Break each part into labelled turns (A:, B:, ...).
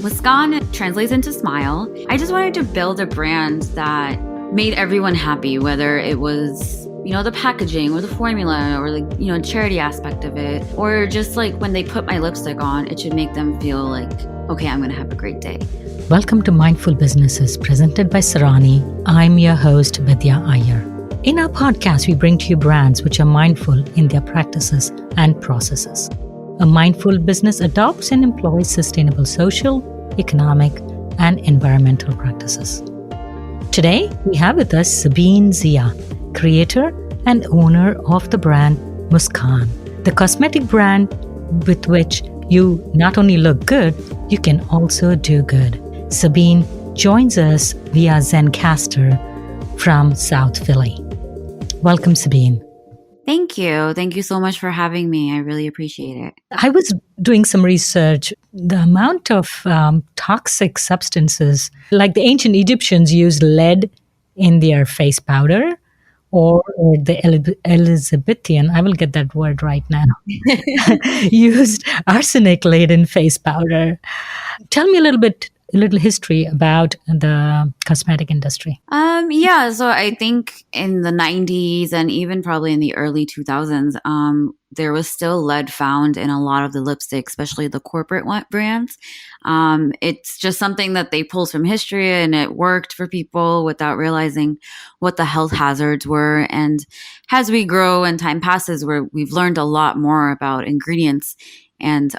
A: Muskaan translates into smile. I just wanted to build a brand that made everyone happy, whether it was, the packaging or the formula or charity aspect of it, or just like when they put my lipstick on, it should make them feel like, okay, I'm going to have a great day.
B: Welcome to Mindful Businesses, presented by Sarani. I'm your host, Vidya Iyer. In our podcast, we bring to you brands which are mindful in their practices and processes. A mindful business adopts and employs sustainable social, economic, and environmental practices. Today, we have with us Sabine Zia, creator and owner of the brand Muskaan, the cosmetic brand with which you not only look good, you can also do good. Sabine joins us via Zencaster from South Philly. Welcome, Sabine.
A: Thank you. Thank you so much for having me. I really appreciate it.
B: I was doing some research. The amount of toxic substances, like the ancient Egyptians used lead in their face powder, or the Elizabethan, I will get that word right now, used arsenic-laden face powder. Tell me a little history about the cosmetic industry.
A: So I think in the 90s and even probably in the early 2000s, there was still lead found in a lot of the lipstick, especially the corporate brands. It's just something that they pulled from history and it worked for people without realizing what the health hazards were. And as we grow and time passes, we've learned a lot more about ingredients and,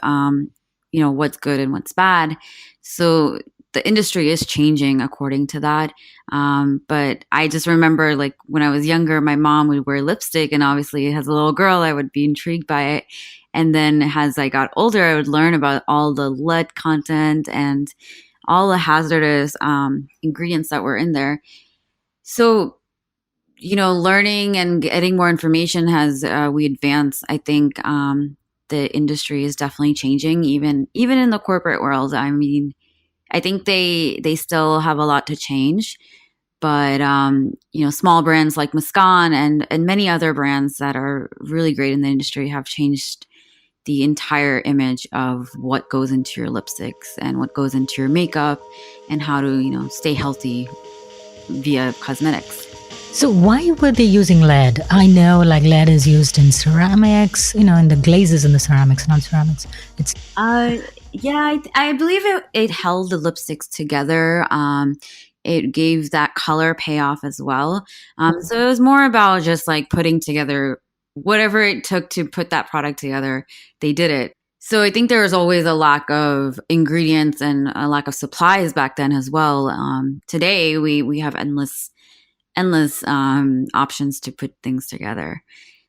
A: what's good and what's bad. So the industry is changing according to that. But I just remember, like, when I was younger, my mom would wear lipstick, and obviously as a little girl, I would be intrigued by it. And then as I got older, I would learn about all the lead content and all the hazardous ingredients that were in there. So, learning and getting more information as we advance, I think the industry is definitely changing, even in the corporate world. I mean, I think they still have a lot to change, but small brands like Muskaan and many other brands that are really great in the industry have changed the entire image of what goes into your lipsticks and what goes into your makeup and how to stay healthy via cosmetics.
B: So why were they using lead? I know lead is used in ceramics, in the glazes in the ceramics, non-ceramics. It's
A: I believe it held the lipsticks together. It gave that color payoff as well. So it was more about just like putting together whatever it took to put that product together. They did it. So I think there was always a lack of ingredients and a lack of supplies back then as well. Today we have endless options to put things together,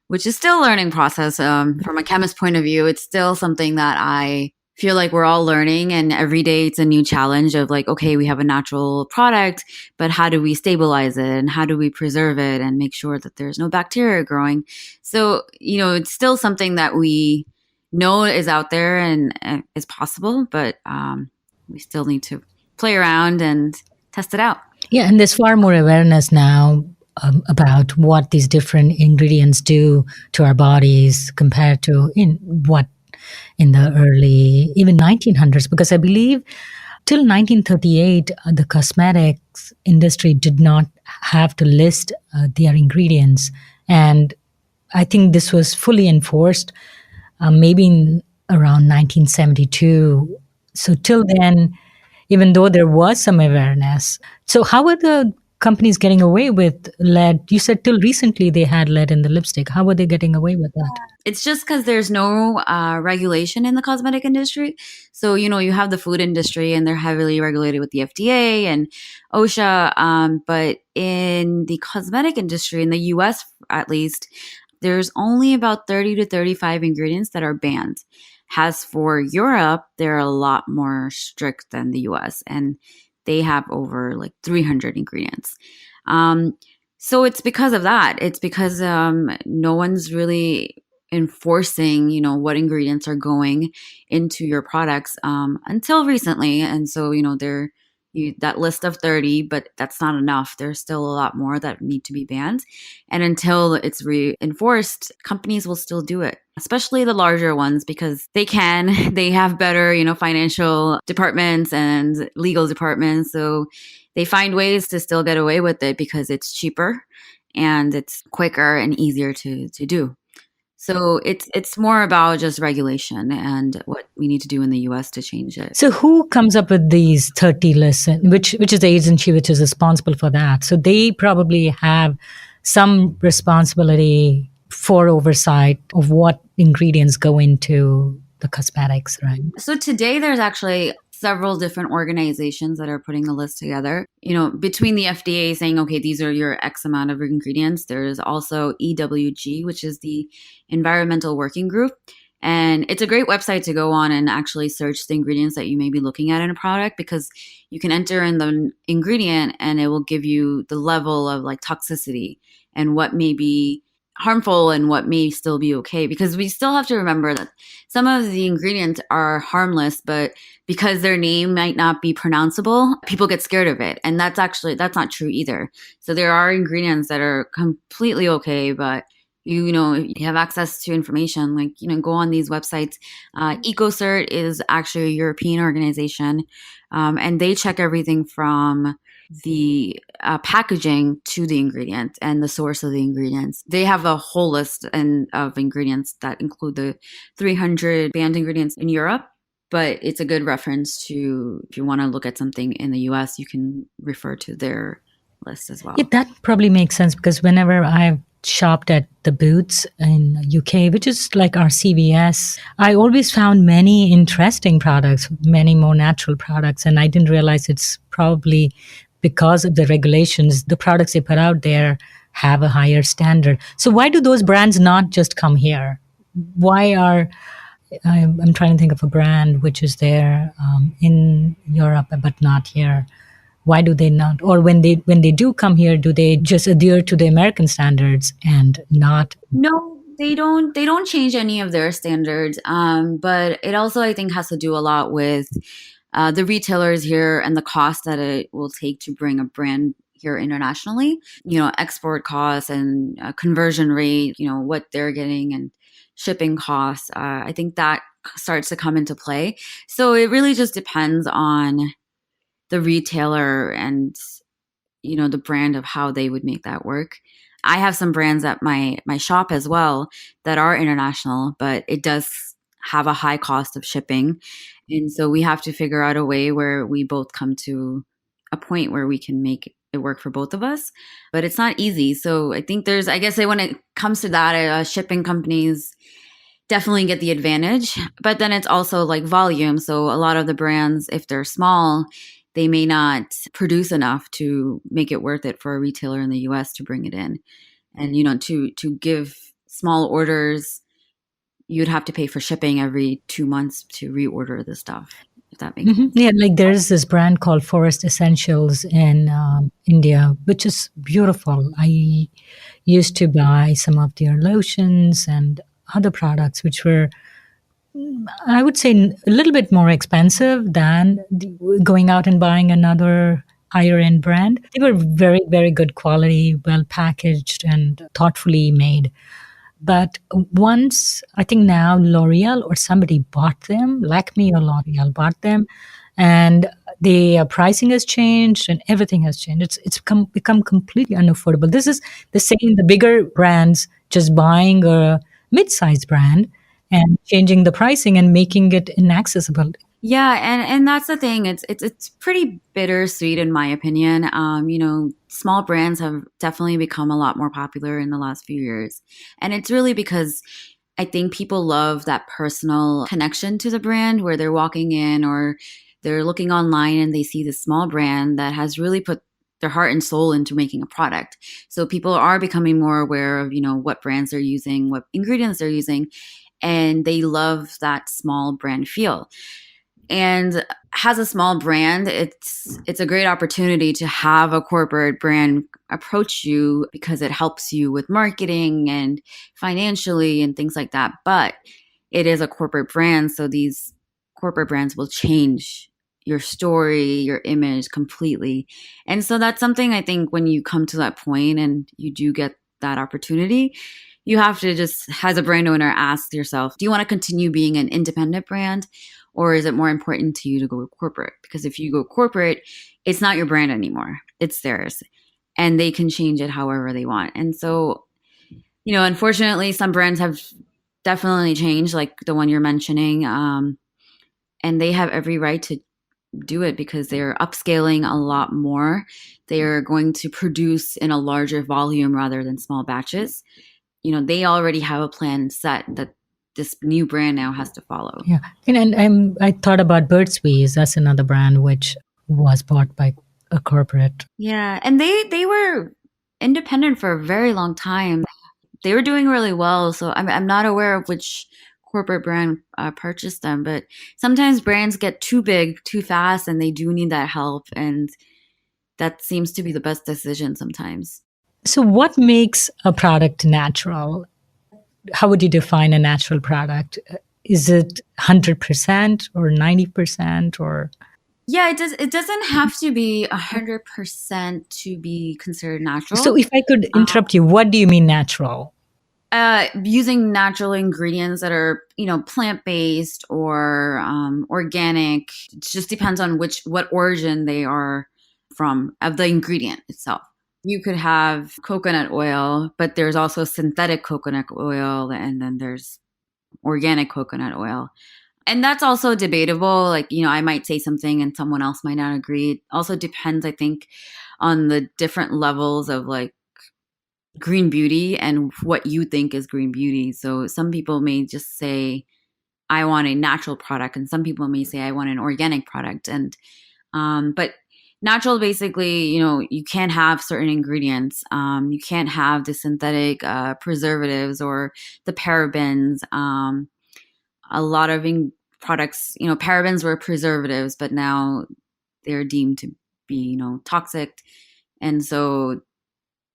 A: which is still a learning process. From a chemist point of view, it's still something that I feel like we're all learning, and every day it's a new challenge of like, okay, we have a natural product, but how do we stabilize it and how do we preserve it and make sure that there's no bacteria growing? So, it's still something that we know is out there and is possible, but we still need to play around and test it out.
B: Yeah, and there's far more awareness now about what these different ingredients do to our bodies compared to in the early, even 1900s, because I believe till 1938, the cosmetics industry did not have to list their ingredients. And I think this was fully enforced maybe in around 1972. So till then, even though there was some awareness. So how are the companies getting away with lead? You said till recently they had lead in the lipstick. How are they getting away with that?
A: It's just because there's no regulation in the cosmetic industry. So, you have the food industry and they're heavily regulated with the FDA and OSHA. But in the cosmetic industry, in the US at least, there's only about 30 to 35 ingredients that are banned. As for Europe, they're a lot more strict than the US, and they have over 300 ingredients. So it's because of that. It's because no one's really enforcing, what ingredients are going into your products until recently. And so, they're that list of 30, but that's not enough. There's still a lot more that need to be banned. And until it's reinforced, companies will still do it, especially the larger ones, because they have better, financial departments and legal departments. So they find ways to still get away with it because it's cheaper and it's quicker and easier to do. So it's more about just regulation and what we need to do in the US to change it.
B: So who comes up with these 30 lists, and which is the agency which is responsible for that? So they probably have some responsibility for oversight of what ingredients go into the cosmetics, right?
A: So today there's actually several different organizations that are putting the list together. Between the FDA saying, okay, these are your X amount of ingredients, there's also EWG, which is the Environmental Working Group. And it's a great website to go on and actually search the ingredients that you may be looking at in a product, because you can enter in the ingredient and it will give you the level of like toxicity and what may be harmful and what may still be okay. Because we still have to remember that some of the ingredients are harmless, but because their name might not be pronounceable, people get scared of it. And that's not true either. So there are ingredients that are completely okay, but you have access to information, like, go on these websites. EcoCert is actually a European organization, and they check everything from the packaging to the ingredient and the source of the ingredients. They have a whole list of ingredients that include the 300 banned ingredients in Europe. But it's a good reference to, if you want to look at something in the US, you can refer to their list as well.
B: Yeah, that probably makes sense, because whenever I've shopped at the Boots in UK, which is like our CVS, I always found many interesting products, many more natural products. And I didn't realize it's probably because of the regulations, the products they put out there have a higher standard. So why do those brands not just come here? Why are I'm trying to think of a brand which is there in Europe but not here. Why do they not? Or when they do come here, do they just adhere to the American standards and not?
A: No, they don't change any of their standards. But it also, I think, has to do a lot with the retailers here and the cost that it will take to bring a brand here internationally. Export costs and conversion rate. What they're getting and shipping costs. I think that starts to come into play. So it really just depends on the retailer and the brand of how they would make that work. I have some brands at my shop as well that are international, but it does have a high cost of shipping. And so we have to figure out a way where we both come to a point where we can make it work for both of us. But it's not easy. So I think I guess when it comes to that, shipping companies definitely get the advantage. But then it's also like volume. So a lot of the brands, if they're small, they may not produce enough to make it worth it for a retailer in the US to bring it in. And to give small orders, you'd have to pay for shipping every 2 months to reorder the stuff, if that makes sense.
B: Yeah, like there's this brand called Forest Essentials in India, which is beautiful. I used to buy some of their lotions and other products, which were, I would say, a little bit more expensive than going out and buying another higher end brand. They were very, very good quality, well packaged, and thoughtfully made. But once, I think now L'Oreal or somebody bought them, Lakme or L'Oreal bought them, and the pricing has changed and everything has changed. It's become completely unaffordable. This is the same, the bigger brands just buying a mid-sized brand and changing the pricing and making it inaccessible.
A: Yeah, and that's the thing. It's pretty bittersweet in my opinion. Small brands have definitely become a lot more popular in the last few years. And it's really because I think people love that personal connection to the brand, where they're walking in or they're looking online and they see this small brand that has really put their heart and soul into making a product. So people are becoming more aware of, what brands they're using, what ingredients they're using, and they love that small brand feel. And as a small brand, it's a great opportunity to have a corporate brand approach you, because it helps you with marketing and financially and things like that. But it is a corporate brand, so these corporate brands will change, your story, your image completely. And so that's something I think when you come to that point and you do get that opportunity, you have to just, as a brand owner, ask yourself, do you want to continue being an independent brand? Or is it more important to you to go corporate? Because if you go corporate, it's not your brand anymore, it's theirs. And they can change it however they want. And so, unfortunately, some brands have definitely changed, like the one you're mentioning. And they have every right to do it because they're upscaling a lot more. They are going to produce in a larger volume rather than small batches. They already have a plan set that this new brand now has to follow.
B: Yeah, I thought about Burt's Bees. That's another brand which was bought by a corporate.
A: Yeah, and they were independent for a very long time. They were doing really well, so I'm not aware of which corporate brand purchased them, but sometimes brands get too big too fast and they do need that help, and that seems to be the best decision sometimes.
B: So, what makes a product natural? How would you define a natural product? Is it 100% or 90% or?
A: Yeah, it doesn't have to be 100% to be considered
B: So,
A: natural.
B: if I could interrupt you, what do you mean natural?
A: Using natural ingredients that are, plant based or organic. It just depends on what origin they are from of the ingredient itself. You could have coconut oil, but there's also synthetic coconut oil, and then there's organic coconut oil. And that's also debatable. Like, I might say something and someone else might not agree. It also depends, I think, on the different levels of like green beauty and what you think is green beauty. So some people may just say, I want a natural product, and some people may say, I want an organic product. And but natural, basically, you can't have certain ingredients. You can't have the synthetic preservatives or the parabens. A lot of products, parabens were preservatives, but now they're deemed to be, toxic. And so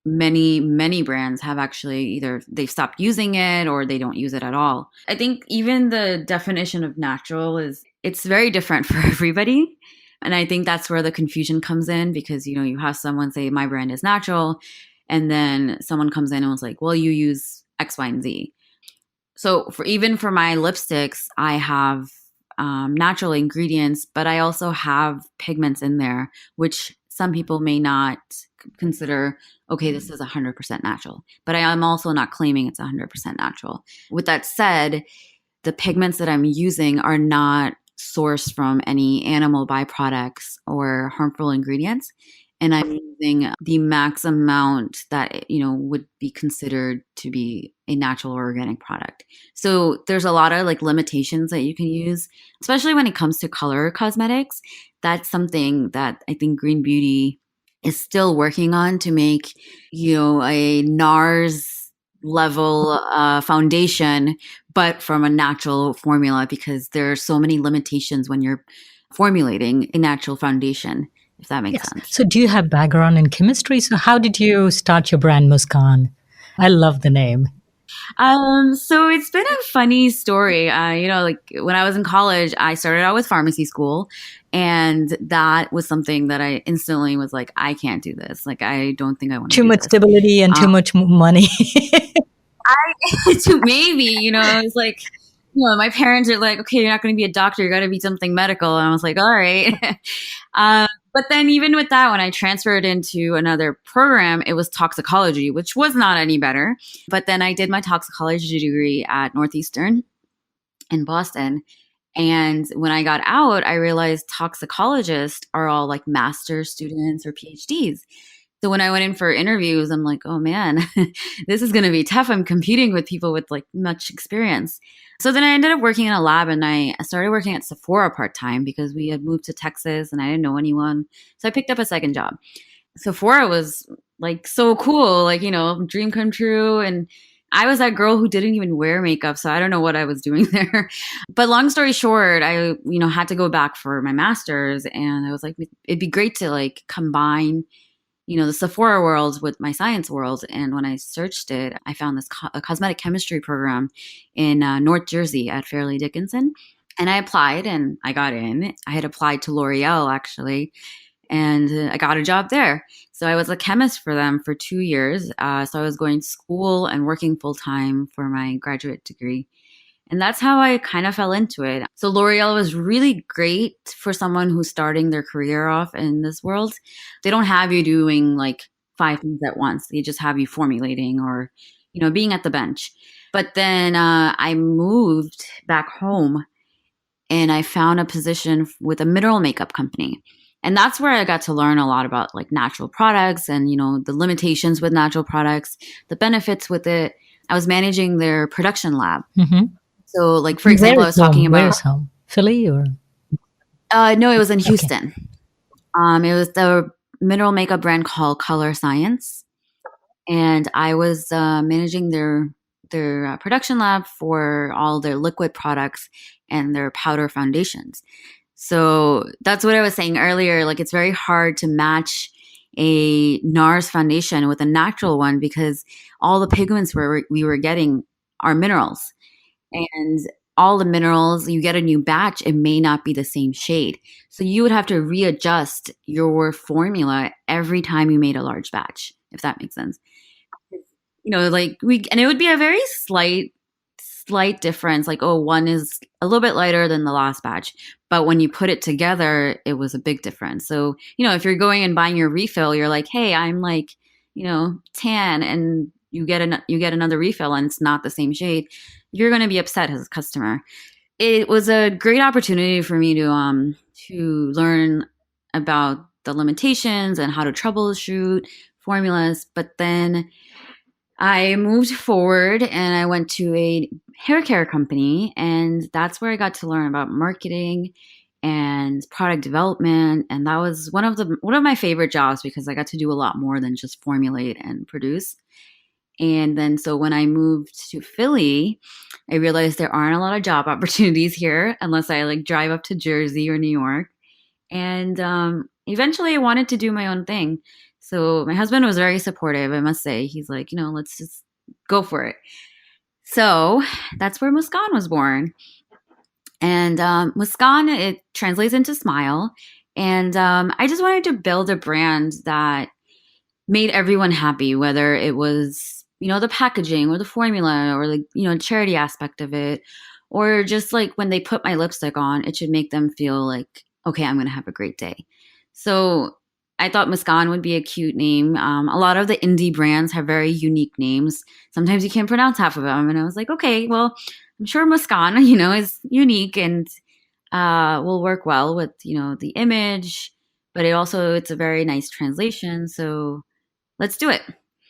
A: many brands have actually either they've stopped using it or they don't use it at all. I think even the definition of natural it's very different for everybody. And I think that's where the confusion comes in, because you have someone say my brand is natural, and then someone comes in and was like, well, you use X, Y, and Z. So for my lipsticks, I have natural ingredients, but I also have pigments in there, which some people may not consider, okay, this is 100% natural. But I am also not claiming it's 100% natural. With that said, the pigments that I'm using are not sourced from any animal byproducts or harmful ingredients. And I'm using the max amount that, would be considered to be a natural or organic product. So there's a lot of like limitations that you can use, especially when it comes to color cosmetics. That's something that I think Green Beauty is still working on to make, a NARS level foundation, but from a natural formula, because there are so many limitations when you're formulating a natural foundation, if that makes
B: Yes.
A: sense.
B: So, do you have background in chemistry? So, how did you start your brand Muskaan? I love the name.
A: So it's been a funny story. Like when I was in college, I started out with pharmacy school, and that was something that I instantly was like, I can't do this. Like, I don't think I want to
B: Too
A: do
B: much
A: this.
B: stability and too much money.
A: Maybe, it's like, my parents are like, okay, you're not going to be a doctor. You got to be something medical. And I was like, all right. But then even with that, when I transferred into another program, it was toxicology, which was not any better. But then I did my toxicology degree at Northeastern in Boston. And when I got out, I realized toxicologists are all like master's students or PhDs. So when I went in for interviews, I'm like, oh man, this is going to be tough. I'm competing with people with like much experience. So then I ended up working in a lab, and I started working at Sephora part-time because we had moved to Texas and I didn't know anyone. So I picked up a second job. Sephora was like so cool, like, dream come true. And I was that girl who didn't even wear makeup, so I don't know what I was doing there. But long story short, I, had to go back for my master's, and I was like, it'd be great to like combine, the Sephora world with my science world. And when I searched it, I found this a cosmetic chemistry program in North Jersey at Fairleigh Dickinson. And I applied and I got in. I had applied to L'Oreal actually, and I got a job there. So I was a chemist for them for 2 years. So I was going to school and working full time for my graduate degree. And that's how I kind of fell into it. So L'Oreal was really great for someone who's starting their career off in this world. They don't have you doing like five things at once. They just have you formulating or, being at the bench. But then I moved back home and I found a position with a mineral makeup company. And that's where I got to learn a lot about like natural products and, the limitations with natural products, the benefits with it. I was managing their production lab.
B: Mm-hmm.
A: So, like, for
B: Where
A: example, I
B: is
A: was talking
B: home? Where
A: about,
B: is home? Philly or?
A: no, it was in
B: Okay.
A: Houston. It was the mineral makeup brand called Color Science. And I was managing their production lab for all their liquid products and their powder foundations. So that's what I was saying earlier. Like, it's very hard to match a NARS foundation with a natural one because all the pigments we were getting are minerals. And all the minerals, you get a new batch, it may not be the same shade. So you would have to readjust your formula every time you made a large batch, if that makes sense. Like and it would be a very slight difference. Like, oh, one is a little bit lighter than the last batch. But when you put it together, it was a big difference. So, if you're going and buying your refill, you're like, hey, I'm like, tan, and you get another refill and it's not the same shade, you're going to be upset as a customer. It was a great opportunity for me to learn about the limitations and how to troubleshoot formulas. But then I moved forward and I went to a hair care company, and that's where I got to learn about marketing and product development. And that was one of my favorite jobs because I got to do a lot more than just formulate and produce. And then so when I moved to Philly, I realized there aren't a lot of job opportunities here unless I like drive up to Jersey or New York. And eventually I wanted to do my own thing. So my husband was very supportive, I must say. He's like, let's just go for it. So that's where Muskaan was born. And Muskaan, it translates into smile. And I just wanted to build a brand that made everyone happy, whether it was, the packaging or the formula or like, charity aspect of it, or just like when they put my lipstick on, it should make them feel like, okay, I'm going to have a great day. So I thought Muskaan would be a cute name. A lot of the indie brands have very unique names. Sometimes you can't pronounce half of them. And I was like, okay, well, I'm sure Muskaan, is unique and will work well with, the image, but it's a very nice translation. So let's do it.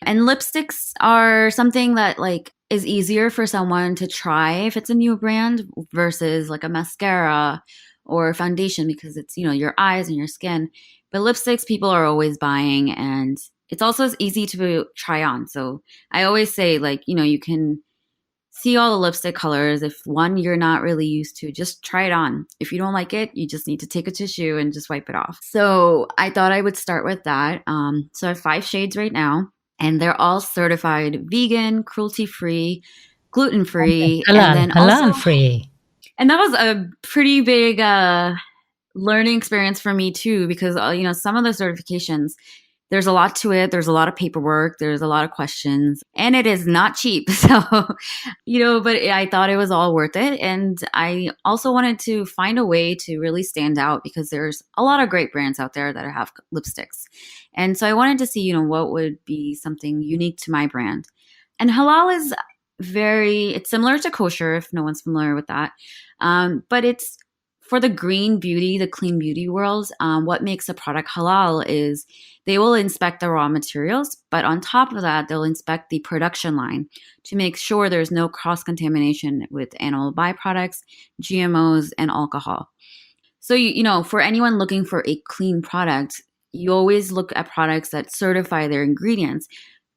A: And lipsticks are something that like is easier for someone to try if it's a new brand versus like a mascara or foundation because it's, your eyes and your skin. But lipsticks people are always buying and it's also easy to try on. So I always say like, you can see all the lipstick colors. If one you're not really used to, just try it on. If you don't like it, you just need to take a tissue and just wipe it off. So I thought I would start with that. So I have 5 shades right now, and they're all certified vegan, cruelty free, gluten free, and
B: Halal,
A: then also,
B: halal free.
A: and that was a pretty big learning experience for me too, because some of the certifications there's a lot to it. There's a lot of paperwork. There's a lot of questions, and it is not cheap. So, but I thought it was all worth it. And I also wanted to find a way to really stand out because there's a lot of great brands out there that have lipsticks. And so I wanted to see, what would be something unique to my brand. And halal is it's similar to kosher if no one's familiar with that. But it's for the green beauty, the clean beauty world. What makes a product halal is they will inspect the raw materials, but on top of that, they'll inspect the production line to make sure there's no cross contamination with animal byproducts, GMOs, and alcohol. So, for anyone looking for a clean product, you always look at products that certify their ingredients.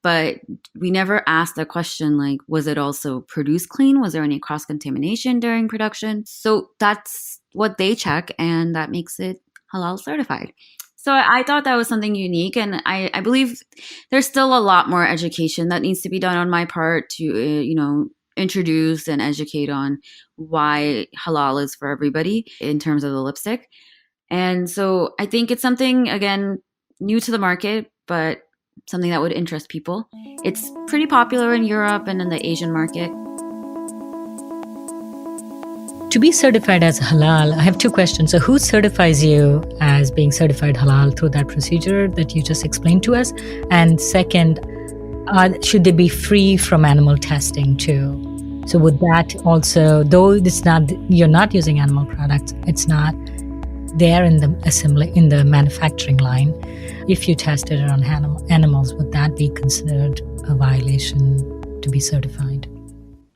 A: But we never asked the question like, was it also produced clean? Was there any cross contamination during production? So that's what they check, and that makes it halal certified. So I thought that was something unique, and I believe there's still a lot more education that needs to be done on my part to introduce and educate on why halal is for everybody in terms of the lipstick. And so I think it's something, again, new to the market, but something that would interest people. It's pretty popular in Europe and in the Asian market.
B: To be certified as halal, I have two questions. So, who certifies you as being certified halal through that procedure that you just explained to us? And second, should they be free from animal testing too? So, would that also, though it's not, you're not using animal products, it's not there in the assembly, in the manufacturing line. If you tested it on animals, would that be considered a violation to be certified?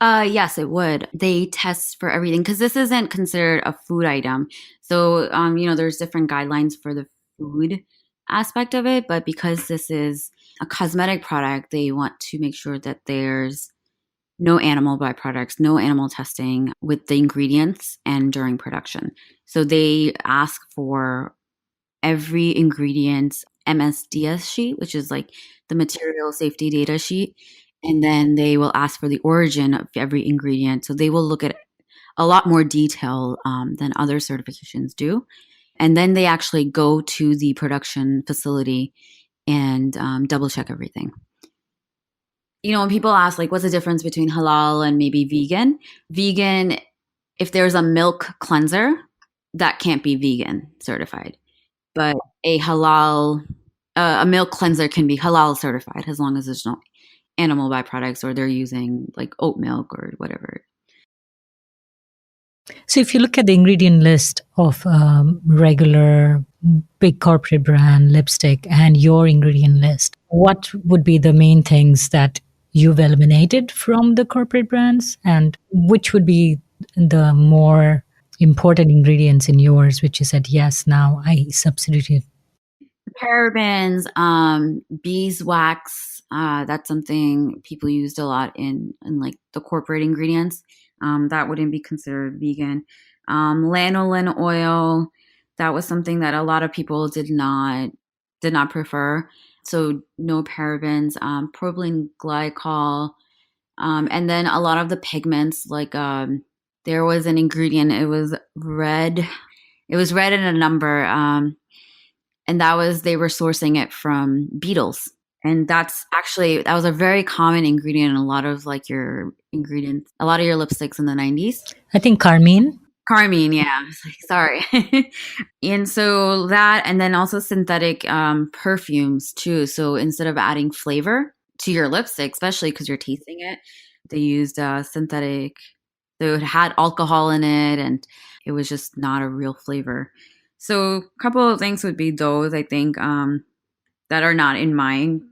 A: Yes, it would. They test for everything because this isn't considered a food item. So, there's different guidelines for the food aspect of it, but because this is a cosmetic product, they want to make sure that there's no animal byproducts, no animal testing with the ingredients and during production. So they ask for every ingredient's MSDS sheet, which is like the material safety data sheet. And then they will ask for the origin of every ingredient. So they will look at a lot more detail than other certifications do. And then they actually go to the production facility and double check everything. When people ask, like, what's the difference between halal and maybe vegan, if there's a milk cleanser, that can't be vegan certified. But a milk cleanser can be halal certified as long as there's no animal byproducts or they're using like oat milk or whatever.
B: So, if you look at the ingredient list of regular big corporate brand lipstick and your ingredient list, what would be the main things that you've eliminated from the corporate brands, and which would be the more important ingredients in yours, which you said, yes, now I substituted?
A: Parabens, beeswax, that's something people used a lot in like the corporate ingredients. That wouldn't be considered vegan. Lanolin oil, that was something that a lot of people did not prefer. So no parabens, propylene glycol, and then a lot of the pigments, like there was an ingredient. It was red. It was red in a number, and they were sourcing it from beetles. And that was a very common ingredient in a lot of like your ingredients, a lot of your lipsticks in the 90s.
B: I think carmine.
A: Carmine, yeah. I was like, sorry. And so that, and then also synthetic perfumes too. So instead of adding flavor to your lipstick, especially because you're tasting it, they used synthetic. So it had alcohol in it, and it was just not a real flavor. So a couple of things would be those, I think, that are not in mine.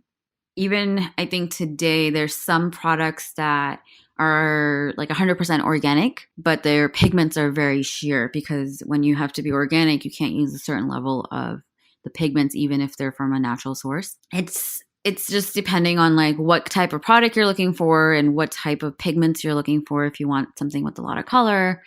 A: Even I think today there's some products that are like 100% organic, but their pigments are very sheer because when you have to be organic, you can't use a certain level of the pigments, even if they're from a natural source. It's just depending on like what type of product you're looking for and what type of pigments you're looking for. If you want something with a lot of color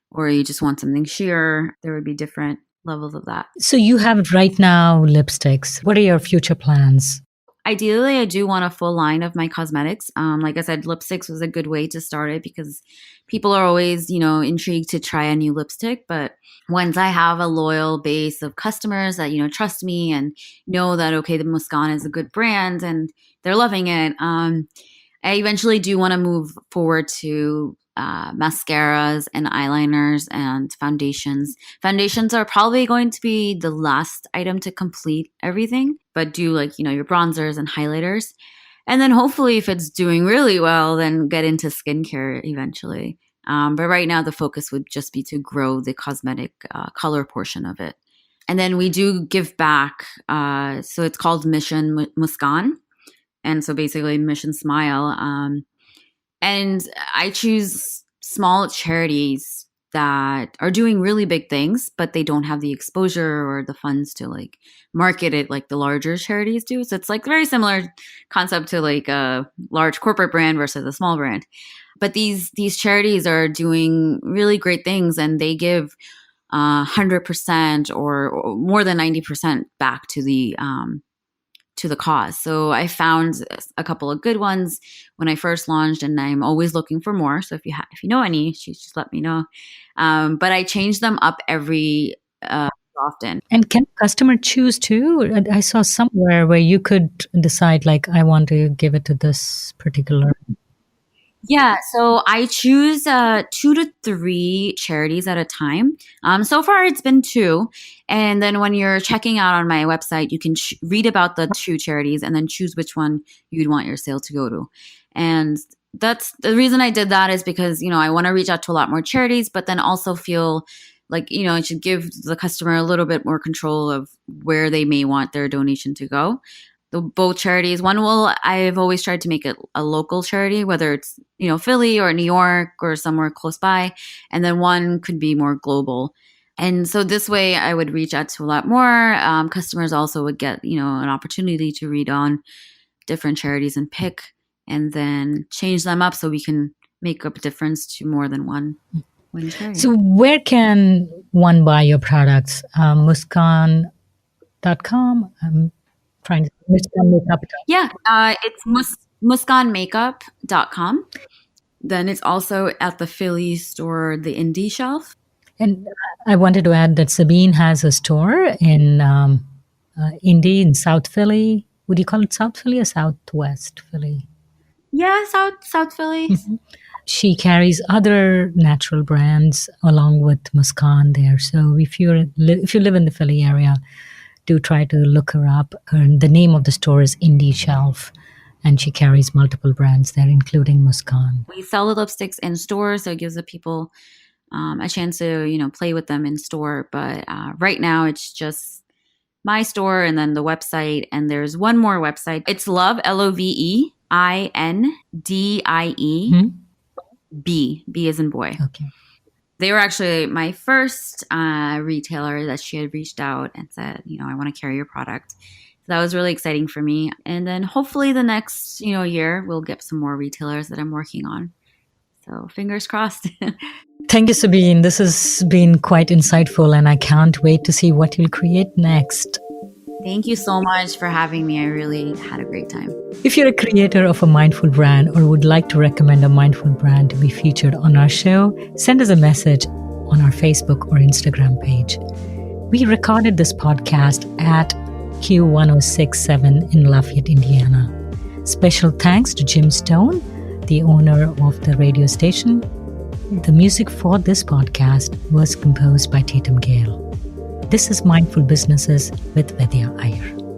A: or you just want something sheer, there would be different levels of that.
B: So you have right now lipsticks. What are your future plans?
A: Ideally, I do want a full line of my cosmetics. Like I said, lipsticks was a good way to start it because people are always, intrigued to try a new lipstick. But once I have a loyal base of customers that, trust me and know that, okay, the Muskaan is a good brand and they're loving it, I eventually do want to move forward to mascaras and eyeliners and foundations. Foundations are probably going to be the last item to complete everything, but do like, your bronzers and highlighters. And then hopefully if it's doing really well, then get into skincare eventually. But right now the focus would just be to grow the cosmetic color portion of it. And then we do give back. So it's called Mission Muskaan. And so basically Mission Smile. And I choose small charities that are doing really big things, but they don't have the exposure or the funds to like market it like the larger charities do. So it's like very similar concept to like a large corporate brand versus a small brand. But these charities are doing really great things, and they give 100% or more than 90% back to the to the cause. So I found a couple of good ones when I first launched, and I'm always looking for more. So if you know any, just let me know. But I change them up every often.
B: And can customer choose too? I saw somewhere where you could decide, like, I want to give it to this particular.
A: Yeah, so I choose 2 to 3 charities at a time. So far, it's been two. And then when you're checking out on my website, you can read about the 2 charities and then choose which one you'd want your sale to go to. And that's the reason I did that, is because, I want to reach out to a lot more charities, but then also feel like, it should give the customer a little bit more control of where they may want their donation to go. Both charities. I've always tried to make it a local charity, whether it's, Philly or New York or somewhere close by. And then one could be more global. And so this way I would reach out to a lot more. Customers also would get, an opportunity to read on different charities and pick, and then change them up so we can make up a difference to more than one charity.
B: So where can one buy your products? Muskaan.com? Trying to Muskaan Makeup.
A: Yeah, it's muskaanmakeup.com. Then it's also at the Philly store, the indie shelf.
B: And I wanted to add that Sabine has a store in Indy in South Philly. Would you call it South Philly or Southwest Philly?
A: Yeah, South Philly.
B: Mm-hmm. She carries other natural brands along with Muskaan there. So if you live in the Philly area, do try to look her up. The name of the store is Indie Shelf, and she carries multiple brands there, including Muskaan.
A: We sell the lipsticks in store, so it gives the people a chance to, play with them in store. But right now, it's just my store and then the website. And there's one more website. It's Love, LOVEINDIE, B as in boy.
B: Okay.
A: They were actually my first retailer that she had reached out and said, I want to carry your product. So that was really exciting for me. And then hopefully the next, year, we'll get some more retailers that I'm working on. So fingers crossed.
B: Thank you, Sabine. This has been quite insightful, and I can't wait to see what you'll create next.
A: Thank you so much for having me. I really had a great time.
B: If you're a creator of a mindful brand or would like to recommend a mindful brand to be featured on our show, send us a message on our Facebook or Instagram page. We recorded this podcast at Q1067 in Lafayette, Indiana. Special thanks to Jim Stone, the owner of the radio station. The music for this podcast was composed by Tatum Gale. This is Mindful Businesses with Vidya Iyer.